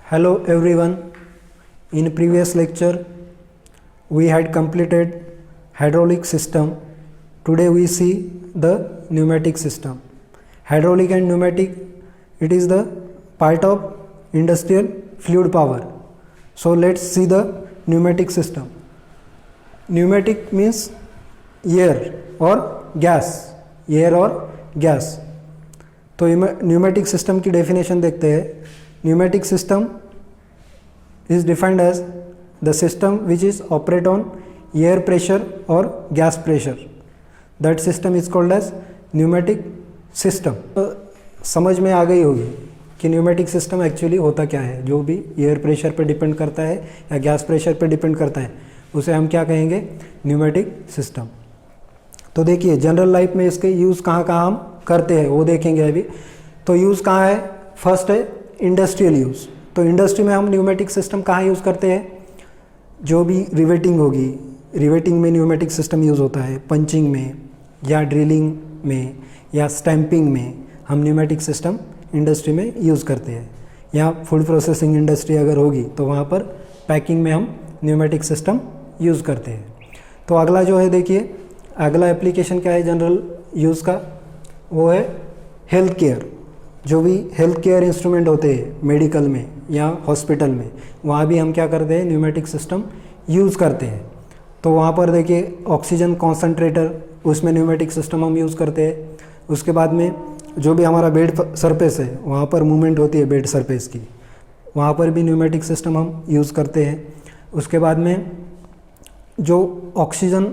Hello everyone. In previous lecture we had completed hydraulic system. Today we see the pneumatic system. Hydraulic and pneumatic, it is the part of industrial fluid power. So let's see the pneumatic system. Pneumatic means air or gas. Air और gas. तो pneumatic system की definition देखते हैं. Pneumatic system is defined as the system which is operate on air pressure और gas pressure. That system is called as pneumatic system. समझ में आ गई होगी कि न्यूमेटिक सिस्टम एक्चुअली होता क्या है. जो भी एयर प्रेशर पर डिपेंड करता है या गैस प्रेशर पर डिपेंड करता है उसे हम क्या कहेंगे, न्यूमेटिक सिस्टम. तो देखिए जनरल लाइफ में इसके यूज़ कहाँ कहाँ हम करते हैं वो देखेंगे अभी. तो यूज़ कहाँ है, फर्स्ट है इंडस्ट्रियल यूज़. तो इंडस्ट्री में हम न्यूमेटिक सिस्टम कहाँ यूज़ करते हैं, जो भी रिवेटिंग होगी, रिवेटिंग में न्यूमेटिक सिस्टम यूज़ होता है. पंचिंग में या ड्रिलिंग में या स्टैंपिंग में हम न्यूमेटिक सिस्टम इंडस्ट्री में यूज़ करते हैं. या फूड प्रोसेसिंग इंडस्ट्री अगर होगी तो वहाँ पर पैकिंग में हम न्यूमेटिक सिस्टम यूज़ करते हैं. तो अगला जो है देखिए, अगला एप्लीकेशन क्या है जनरल यूज़ का, वो है हेल्थ केयर. जो भी हेल्थ केयर इंस्ट्रूमेंट होते हैं मेडिकल में या हॉस्पिटल में, वहाँ भी हम क्या करते हैं, न्यूमेटिक सिस्टम यूज़ करते हैं. तो वहाँ पर देखिए ऑक्सीजन कॉन्सनट्रेटर, उसमें न्यूमेटिक सिस्टम हम यूज़ करते हैं. उसके बाद में जो भी हमारा बेड सरफेस है वहाँ पर मूवमेंट होती है बेड सरफेस की, वहाँ पर भी न्यूमेटिक सिस्टम हम यूज़ करते हैं. उसके बाद में जो ऑक्सीजन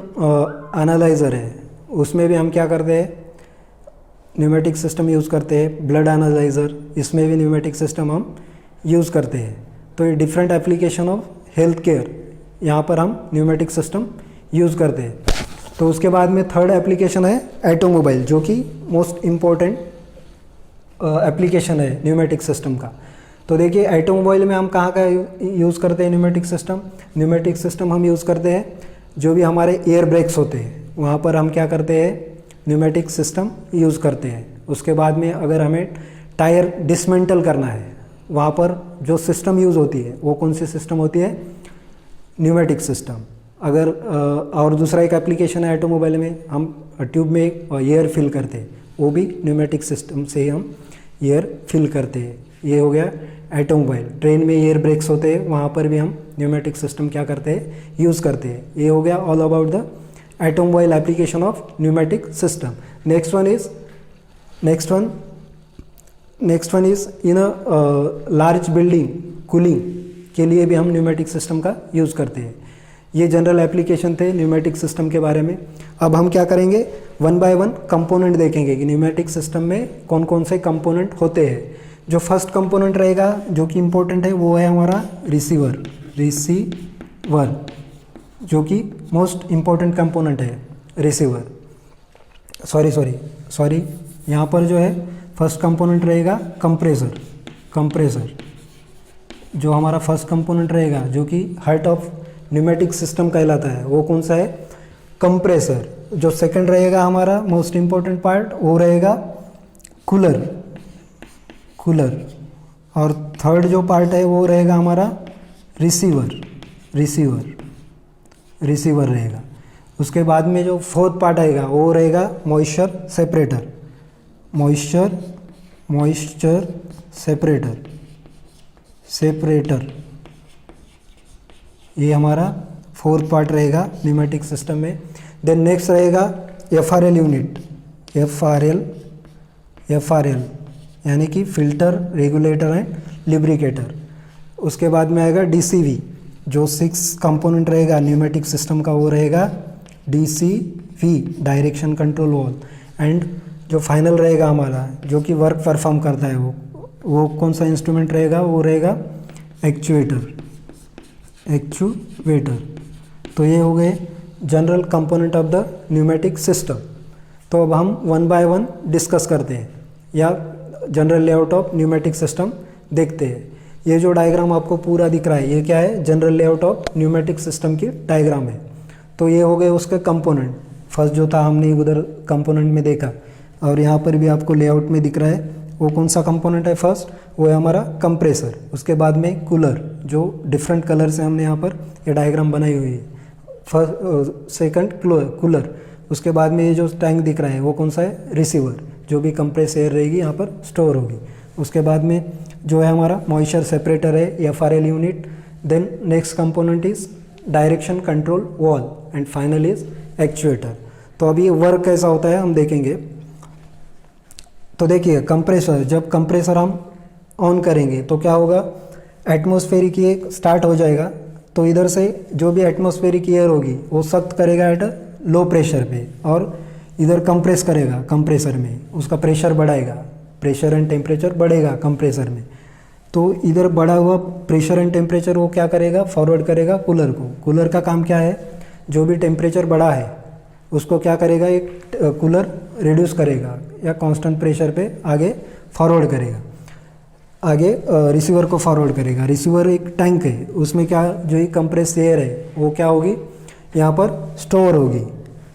एनालाइज़र है उसमें भी हम क्या करते हैं, न्यूमेटिक सिस्टम यूज़ करते हैं. ब्लड एनालाइज़र, इसमें भी न्यूमेटिक सिस्टम हम यूज़ करते हैं. तो ये different application of health care, यहाँ पर हम न्यूमेटिक सिस्टम यूज़ करते हैं. तो उसके बाद में थर्ड एप्लीकेशन है ऑटोमोबाइल, जो कि मोस्ट इम्पोर्टेंट एप्लीकेशन है न्यूमेटिक सिस्टम का. तो देखिए ऑटोमोबाइल में हम कहाँ का यूज़ करते हैं न्यूमेटिक सिस्टम. न्यूमेटिक सिस्टम हम यूज़ करते हैं जो भी हमारे एयर ब्रेक्स होते हैं वहाँ पर हम क्या करते हैं, न्यूमेटिक सिस्टम यूज़ करते हैं. उसके बाद में अगर हमें टायर डिसमेंटल करना है, वहाँ पर जो सिस्टम यूज़ होती है वो कौन सी सिस्टम होती है, न्यूमेटिक सिस्टम. अगर और दूसरा एक एप्लीकेशन है ऑटोमोबाइल में, हम ट्यूब में एयर फिल करते हैं, वो भी न्यूमेटिक सिस्टम से ही हम एयर फिल करते हैं. ये हो गया ऑटोमोबाइल. ट्रेन में एयर ब्रेक्स होते हैं, वहाँ पर भी हम न्यूमेटिक सिस्टम क्या करते हैं, यूज़ करते हैं. ये हो गया all about the automobile application of pneumatic system. Next one is in a large building cooling के लिए भी हम न्यूमेटिक सिस्टम का यूज़ करते हैं. ये जनरल एप्लीकेशन थे न्यूमेटिक सिस्टम के बारे में. अब हम क्या करेंगे, वन बाय वन कंपोनेंट देखेंगे कि न्यूमेटिक सिस्टम में कौन कौन से कंपोनेंट होते हैं. जो फर्स्ट कंपोनेंट रहेगा जो कि इम्पोर्टेंट है वो है हमारा रिसीवर, जो कि मोस्ट इम्पोर्टेंट कंपोनेंट है रिसीवर. सॉरी यहाँ पर जो है फर्स्ट कंपोनेंट रहेगा कंप्रेसर. जो हमारा फर्स्ट कंपोनेंट रहेगा जो कि हार्ट ऑफ न्यूमेटिक सिस्टम कहलाता है, वो कौन सा है, कंप्रेसर. जो सेकंड रहेगा हमारा मोस्ट इम्पोर्टेंट पार्ट, वो रहेगा कूलर. और थर्ड जो पार्ट है वो रहेगा हमारा रिसीवर रहेगा. उसके बाद में जो फोर्थ पार्ट आएगा वो रहेगा मॉइस्चर सेपरेटर. ये हमारा फोर्थ पार्ट रहेगा न्यूमेटिक सिस्टम में. देन नेक्स्ट रहेगा FRL यूनिट, FRL यानी कि फिल्टर, रेगुलेटर एंड लिब्रिकेटर. उसके बाद में आएगा DCV. जो 6 कंपोनेंट रहेगा न्यूमेटिक सिस्टम का वो रहेगा DCV, direction control valve. And जो फाइनल रहेगा हमारा जो कि वर्क परफॉर्म करता है वो कौन सा इंस्ट्रूमेंट रहेगा, वो रहेगा एक्चुएटर. तो ये हो गए general component of the pneumatic system. तो अब हम वन बाय वन डिस्कस करते हैं या general layout of pneumatic system देखते हैं. ये जो डायग्राम आपको पूरा दिख रहा है ये क्या है, general layout of pneumatic system की डायग्राम है. तो ये हो गए उसके कंपोनेंट. फर्स्ट जो था हमने उधर कंपोनेंट में देखा और यहाँ पर भी आपको लेआउट में दिख रहा है, वो कौन सा कंपोनेंट है फर्स्ट, वो है हमारा कंप्रेसर। उसके बाद में कूलर, जो डिफरेंट कलर से हमने यहाँ पर ये डायग्राम बनाई हुई है। फर्स्ट सेकंड कूलर, उसके बाद में ये जो टैंक दिख रहा है वो कौन सा है, रिसीवर, जो भी कंप्रेस एयर रहेगी यहाँ पर स्टोर होगी। उसके बाद में जो है हमारा मॉइस्चर सेपरेटर है, FRL unit. Then next component is direction control valve and final is actuator. तो अभी वर्क कैसा होता है हम देखेंगे। तो देखिए कंप्रेसर, जब कंप्रेसर हम ऑन करेंगे तो क्या होगा, एटमॉस्फेरिक ये स्टार्ट हो जाएगा। तो इधर से जो भी एटमॉस्फेरिक एयर होगी वो सख्त करेगा एट लो प्रेशर पे, और इधर कंप्रेस करेगा कंप्रेसर में, उसका प्रेशर बढ़ाएगा, प्रेशर एंड टेम्परेचर बढ़ेगा कंप्रेसर में। तो इधर बढ़ा हुआ प्रेशर एंड टेम्परेचर वो क्या करेगा, फॉरवर्ड करेगा कूलर को। कूलर का काम क्या है, जो भी टेम्परेचर बढ़ा है उसको क्या करेगा, एक कूलर रिड्यूस करेगा या कांस्टेंट प्रेशर पे आगे फॉरवर्ड करेगा, आगे रिसीवर को फॉरवर्ड करेगा। रिसीवर एक टैंक है, उसमें क्या जो ही कंप्रेस एयर है वो क्या होगी, यहाँ पर स्टोर होगी।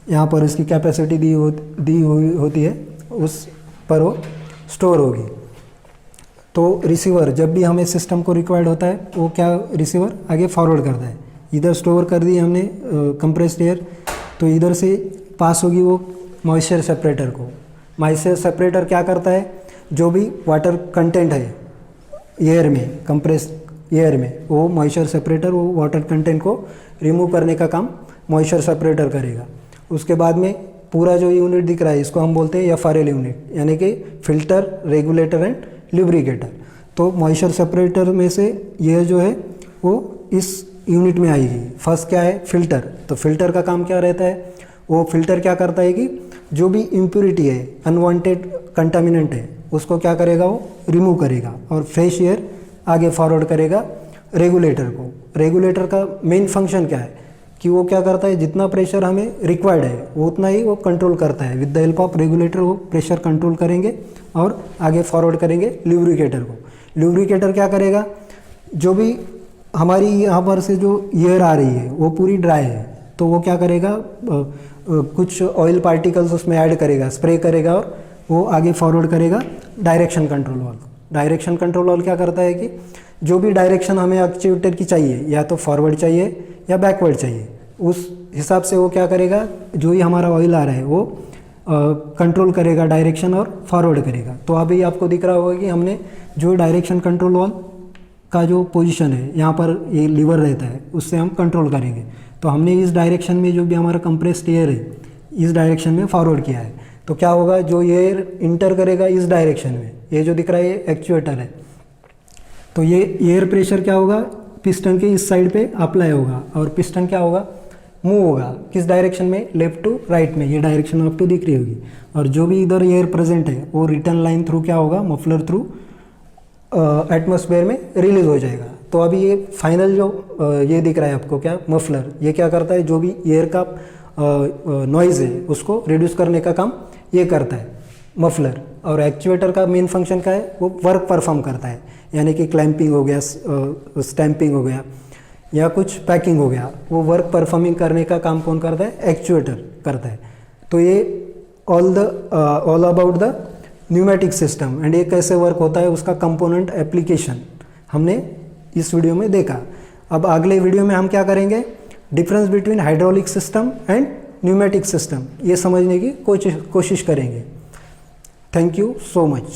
यहाँ पर इसकी कैपेसिटी दी हुई होती है, उस पर वो स्टोर होगी। तो रिसीवर जब भी हमें सिस्टम को रिक्वायर्ड होता है वो क्या, रिसीवर आगे फॉरवर्ड करता है। इधर स्टोर कर दी हमने कंप्रेस्ड एयर, तो इधर से पास होगी वो मॉइस्चर सेपरेटर को। मॉइस्चर सेपरेटर क्या करता है, जो भी वाटर कंटेंट है एयर में, कंप्रेस एयर में, वो मॉइस्चर सेपरेटर वो वाटर कंटेंट को रिमूव करने का काम मॉइस्चर सेपरेटर करेगा। उसके बाद में पूरा जो यूनिट दिख रहा है इसको हम बोलते हैं FRL यूनिट, यानी कि फिल्टर, रेगुलेटर एंड लुब्रिकेटर। तो मॉइस्चर सेपरेटर में से ये जो है वो इस यूनिट में आएगी। फर्स्ट क्या है, फिल्टर। तो फिल्टर का काम क्या रहता है, वो फिल्टर क्या करता है कि जो भी इम्प्योरिटी है, अनवांटेड कंटामिनेंट है, उसको क्या करेगा, वो रिमूव करेगा और फ्रेश एयर आगे फॉरवर्ड करेगा रेगुलेटर को। रेगुलेटर का मेन फंक्शन क्या है कि वो क्या करता है, जितना प्रेशर हमें रिक्वायर्ड है वो उतना ही वो कंट्रोल करता है। With the help of regulator वो प्रेशर कंट्रोल करेंगे और आगे फॉरवर्ड करेंगे लुब्रिकेटर को। लुब्रिकेटर क्या करेगा, जो भी हमारी यहाँ पर से जो एयर आ रही है वो पूरी ड्राई है, तो वो क्या करेगा, कुछ ऑयल पार्टिकल्स उसमें ऐड करेगा, स्प्रे करेगा और वो आगे फॉरवर्ड करेगा डायरेक्शन कंट्रोल वाल। डायरेक्शन कंट्रोल वाल क्या करता है कि जो भी डायरेक्शन हमें एक्चुएटर की चाहिए, या तो फॉरवर्ड चाहिए या बैकवर्ड चाहिए, उस हिसाब से वो क्या करेगा, जो ही हमारा ऑयल आ रहा है वो कंट्रोल करेगा डायरेक्शन और फॉरवर्ड करेगा। तो अभी आपको दिख रहा होगा कि हमने जो डायरेक्शन कंट्रोल वाल का जो पोजीशन है, यहाँ पर ये लीवर रहता है, उससे हम कंट्रोल करेंगे। तो हमने इस डायरेक्शन में जो भी हमारा कंप्रेस्ड एयर है इस डायरेक्शन में फॉरवर्ड किया है। तो क्या होगा, जो एयर इंटर करेगा इस डायरेक्शन में, ये जो दिख रहा है ये एक्चुएटर है, तो ये एयर प्रेशर क्या होगा, पिस्टन के इस साइड पे अप्लाई होगा और पिस्टन क्या होगा, मूव होगा किस डायरेक्शन में, लेफ्ट टू राइट में। ये डायरेक्शन आपको दिख रही होगी। और जो भी इधर एयर प्रेजेंट है वो रिटर्न लाइन थ्रू क्या होगा, मफलर थ्रू एटमॉस्फेयर में रिलीज हो जाएगा। तो अभी ये फाइनल जो ये दिख रहा है आपको क्या, मफलर, ये क्या करता है, जो भी एयर का नॉइज़ है उसको रिड्यूस करने का काम ये करता है मफलर। और एक्चुएटर का मेन फंक्शन क्या है, वो वर्क परफॉर्म करता है, यानी कि क्लैंपिंग हो गया, स्टैंपिंग हो गया या कुछ पैकिंग हो गया, वो वर्क परफॉर्मिंग करने का काम कौन करता है, एक्चुएटर करता है। तो ये all about the pneumatic system and ये कैसे वर्क होता है, उसका कंपोनेंट एप्लीकेशन हमने इस वीडियो में देखा। अब अगले वीडियो में हम क्या करेंगे, difference between hydraulic system and pneumatic system, ये समझने की कोशिश करेंगे। Thank you so much.